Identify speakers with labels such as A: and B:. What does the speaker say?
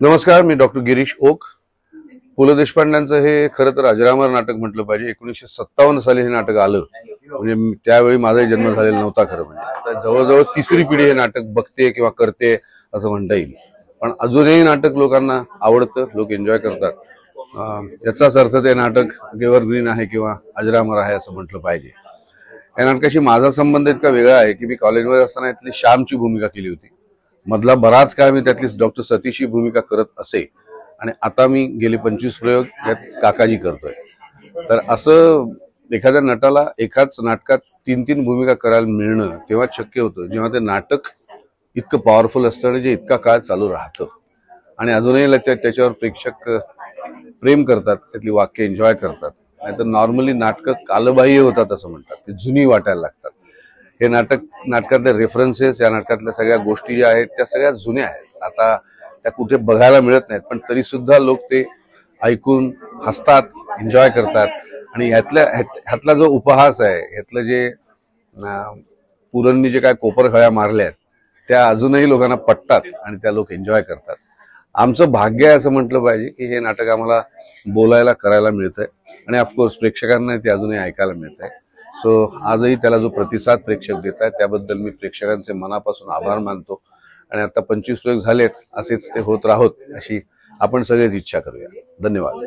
A: नमस्कार, मी doctor Girish okay. पु ल देशपांड्यांचं हे खरं तर अजरामर नाटक म्हटलं पाहिजे. 1957 साली हे नाटक आलं. म्हणजे त्यावेळी माझाही जन्म झालेला नव्हता खरं म्हणजे. आता जवळजवळ तिसरी पिढी हे नाटक बघते किंवा करते असं म्हणता येईल. पण अजूनही नाटक लोकांना आवडतं, लोक एन्जॉय करतात. याचाच अर्थ ते नाटक एव्हरग्रीन आहे किंवा अजरामर आहे असं म्हटलं पाहिजे. या नाटकाशी माझा संबंध इतका वेगळा आहे की मी कॉलेजमध्ये असताना इथली श्यामची भूमिका केली होती. मधला बराच काळ मी त्यातली डॉक्टर सतीशची भूमिका करत असे आणि आता मी गेले 25 प्रयोग यात काकाजी करतोय. तर असं एखाद्या नटाला एकाच नाटकात 3-3 भूमिका करायला मिळणं तेव्हा शक्य होतं जेव्हा ते नाटक इतकं पॉवरफुल असतं आणि जे इतका काळ चालू राहतं आणि अजूनही त्याच्यावर प्रेक्षक प्रेम करतात, त्यातली वाक्य एन्जॉय करतात. नाहीतर नॉर्मली नाटकं कालबाह्य होतात असं म्हणतात, ती जुनी वाटायला लागतात. हे नाटकातले रेफरन्सेस, या नाटकातल्या सगळ्या गोष्टी ज्या आहेत त्या सगळ्या जुन्या आहेत. आता त्या कुठे बघायला मिळत नाहीत, पण तरी सुद्धा लोक ते ऐकून हसतात, एन्जॉय करतात. आणि ह्यातला जो उपहास आहे, ह्यातलं जे पुरणनी जे काय कोपरखळ्या मारल्या आहेत त्या अजूनही लोकांना पटतात आणि त्या लोक एन्जॉय करतात. आमचं भाग्य आहे असं म्हटलं पाहिजे की हे नाटक आम्हाला बोलायला करायला मिळतंय आणि ऑफकोर्स प्रेक्षकांना ते अजूनही ऐकायला मिळतंय. सो आजही त्याला जो प्रतिसाद प्रेक्षक देत आहेत त्याबद्दल मी प्रेक्षकांचे मनापासून आभार मानतो. आणि आता 25 प्रयोग झालेत, असेच ते होत राहोत अशी आपण सगळेच इच्छा करूया. धन्यवाद.